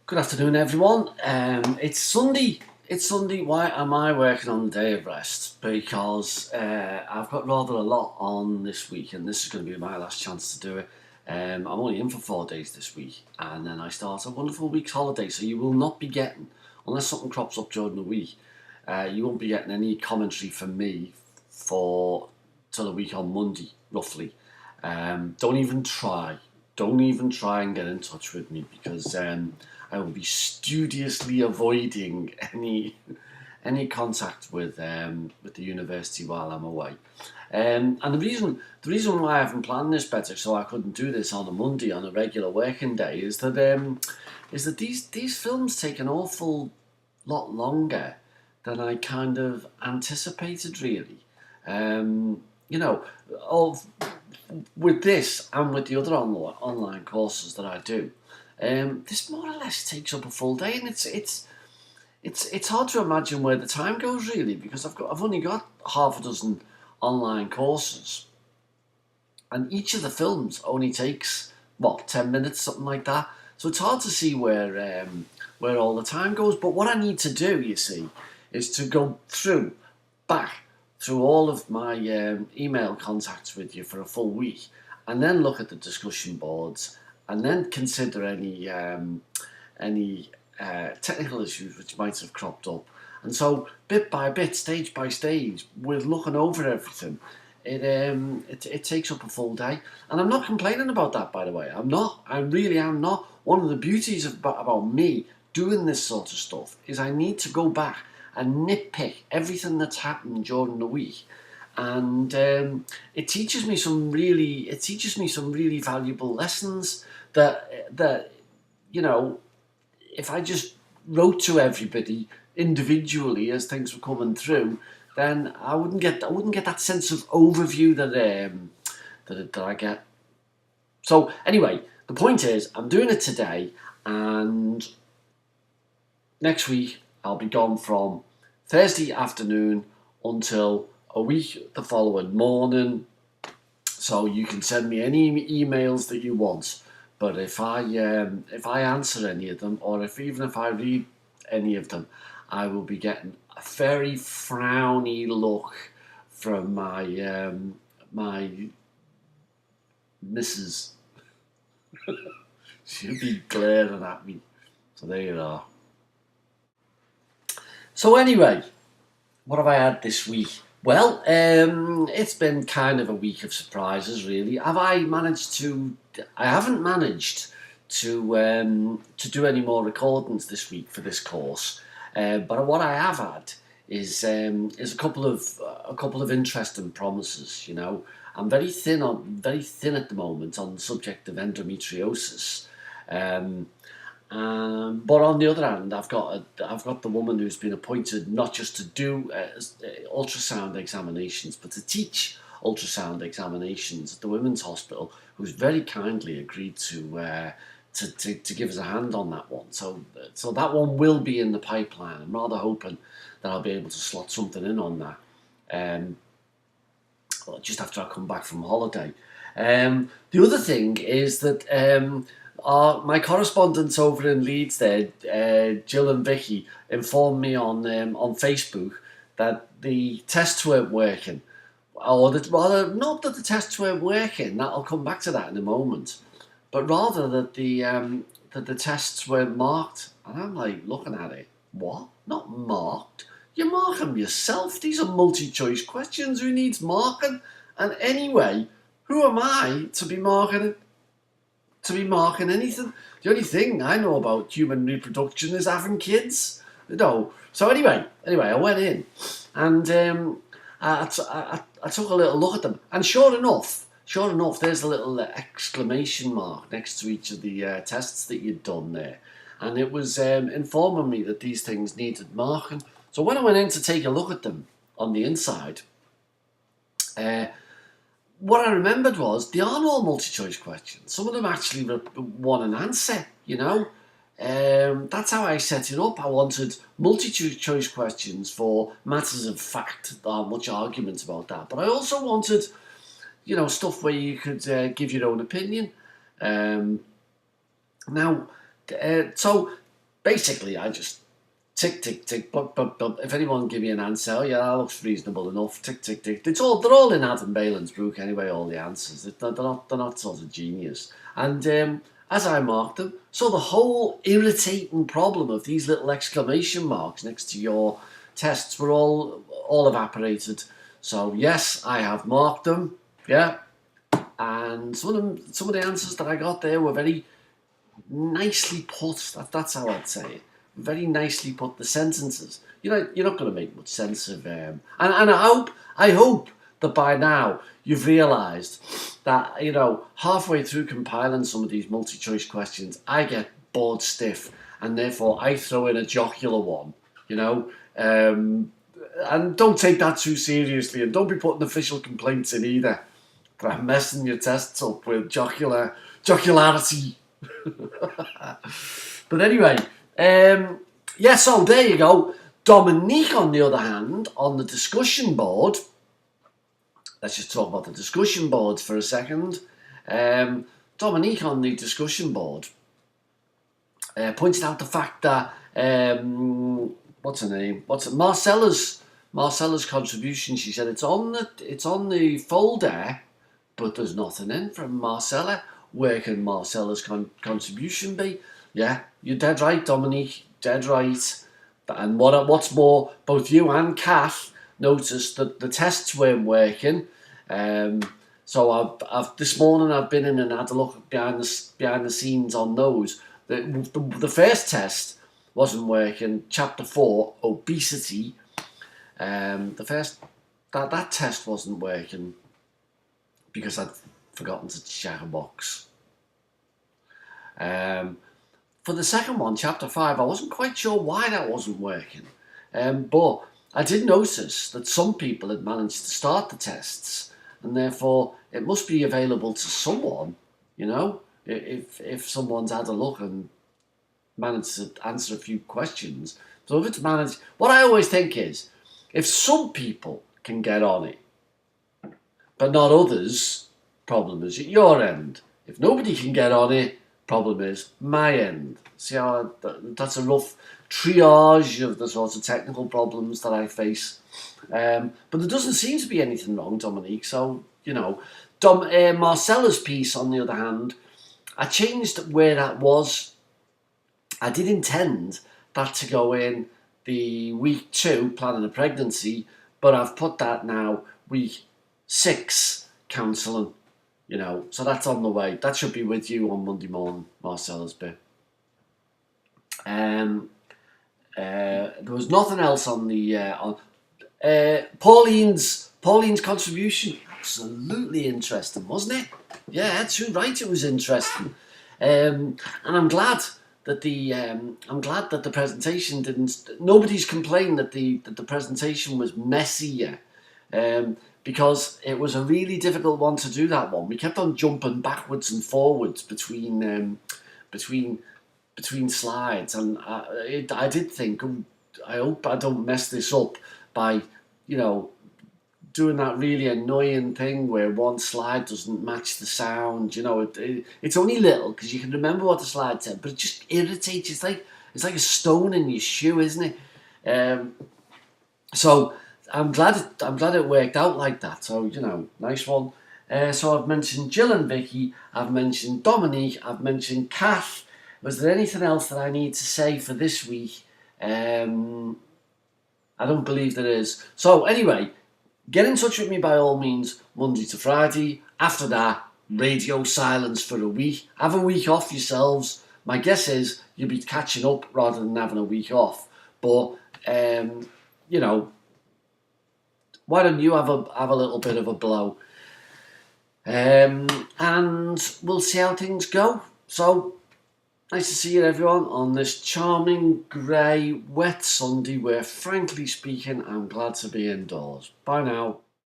Good afternoon, everyone. It's Sunday. It's Sunday. Why am I working on the day of rest? Because I've got rather a lot on this week, and this is going to be my last chance to do it. I'm only in for 4 days this week, and then I start a wonderful week's holiday. So you will not be getting, unless something crops up during the week, you won't be getting any commentary from me for till the week on Monday, roughly. Don't even try. Don't even try and get in touch with me because I will be studiously avoiding any contact with the university while I'm away. And the reason why I haven't planned this better, so I couldn't do this on a Monday on a regular working day, is that these films take an awful lot longer than I kind of anticipated. Really, you know, of with this and with the other online courses that I do, this more or less takes up a full day, and it's hard to imagine where the time goes really because I've only got half a dozen online courses, and each of the films only takes 10 minutes, something like that. So it's hard to see where all the time goes. But what I need to do, you see, is to go back through all of my email contacts with you for a full week, and then look at the discussion boards, and then consider any technical issues which might have cropped up. And so, bit by bit, stage by stage, with looking over everything, it takes up a full day. And I'm not complaining about that, by the way. I'm not. I really am not. One of the beauties about me doing this sort of stuff is I need to go back and nitpick everything that's happened during the week, and it teaches me some really valuable lessons that if I just wrote to everybody individually as things were coming through, then I wouldn't get that sense of overview that I get. So anyway, the point is I'm doing it today, and next week I'll be gone from Thursday afternoon until a week the following morning. So you can send me any emails that you want. But if I answer any of them, or even if I read any of them, I will be getting a very frowny look from my missus. She'll be glaring at me. So there you are. So anyway, what have I had this week? Well, it's been kind of a week of surprises, really. I haven't managed to do any more recordings this week for this course. But what I have had is a couple of interesting promises. You know, I'm very thin at the moment on the subject of endometriosis. But on the other hand, I've got the woman who's been appointed not just to do ultrasound examinations, but to teach ultrasound examinations at the Women's Hospital, who's very kindly agreed to give us a hand on that one. So that one will be in the pipeline. I'm rather hoping that I'll be able to slot something in on that. Just after I come back from holiday. The other thing is that my correspondents over in Leeds there, Jill and Vicky, informed me on Facebook that the tests weren't working. Or rather, not that the tests weren't working, I'll come back to that in a moment, but rather that the tests weren't marked. And I'm like looking at it, what? Not marked? You mark them yourself. These are multi-choice questions. Who needs marking? And anyway, who am I to be marking anything? The only thing I know about human reproduction is having kids. So anyway, I went in, and I took a little look at them, and sure enough, there's a little exclamation mark next to each of the tests that you'd done there, and it was informing me that these things needed marking. So when I went in to take a look at them on the inside, what I remembered was they are all multi-choice questions. Some of them actually want an answer, you know. That's how I set it up. I wanted multi-choice questions for matters of fact. There aren't much argument about that. But I also wanted, stuff where you could give your own opinion. So basically, I just tick, tick, tick, if anyone give me an answer, oh yeah, that looks reasonable enough, tick, tick, tick. They're all in Adam Balin's book anyway, all the answers. They're not sort of genius. And as I marked them, so the whole irritating problem of these little exclamation marks next to your tests were all evaporated. So yes, I have marked them, yeah. And some of the answers that I got there were very nicely put. That's how I'd say it. Very nicely put. The sentences. You're not going to make much sense of. And I hope that by now you've realised that halfway through compiling some of these multi-choice questions, I get bored stiff, and therefore I throw in a jocular one. And don't take that too seriously, and don't be putting official complaints in either. But I'm messing your tests up with jocularity. But anyway, so there you go. Dominique, on the other hand, on the discussion board, let's just talk about the discussion boards for a second. Dominique on the discussion board pointed out the fact that, what's her name? Marcella's contribution. She said it's on the folder, but there's nothing in from Marcella. Where can Marcella's contribution be? Yeah, you're dead right, Dominique. Dead right. And what's more, both you and Kath noticed that the tests weren't working. So I've this morning I've been in and had a look behind the scenes on those. The first test wasn't working. Chapter 4, obesity. The first that test wasn't working because I'd forgotten to check a box. For the second one, chapter 5, I wasn't quite sure why that wasn't working. But I did notice that some people had managed to start the tests, and therefore it must be available to someone, if someone's had a look and managed to answer a few questions. So if it's managed, what I always think is, if some people can get on it, but not others, problem is at your end. If nobody can get on it, problem is my end. See how that's a rough triage of the sorts of technical problems that I face. But there doesn't seem to be anything wrong, Dominique. So, Marcella's piece, on the other hand, I changed where that was. I did intend that to go in the week 2, planning a pregnancy, but I've put that now week 6, counselling. So that's on the way. That should be with you on Monday morning, Marcella's bit. There was nothing else on the Pauline's contribution. Absolutely interesting, wasn't it? Yeah, too right. It was interesting, and I'm glad that the presentation didn't. Nobody's complained that the presentation was messier. Because it was a really difficult one to do, that one. We kept on jumping backwards and forwards between slides, and I did think, I hope I don't mess this up by, doing that really annoying thing where one slide doesn't match the sound. It's only little because you can remember what the slide said, but it just irritates you. It's like a stone in your shoe, isn't it? So I'm glad it worked out like that. So, nice one. So I've mentioned Jill and Vicky, I've mentioned Dominique, I've mentioned Kath. Was there anything else that I need to say for this week? I don't believe there is. So anyway, get in touch with me by all means, Monday to Friday. After that, radio silence for a week. Have a week off yourselves. My guess is you'll be catching up rather than having a week off. But, why don't you have a little bit of a blow? And we'll see how things go. So, nice to see you, everyone, on this charming, grey, wet Sunday where, frankly speaking, I'm glad to be indoors. Bye now.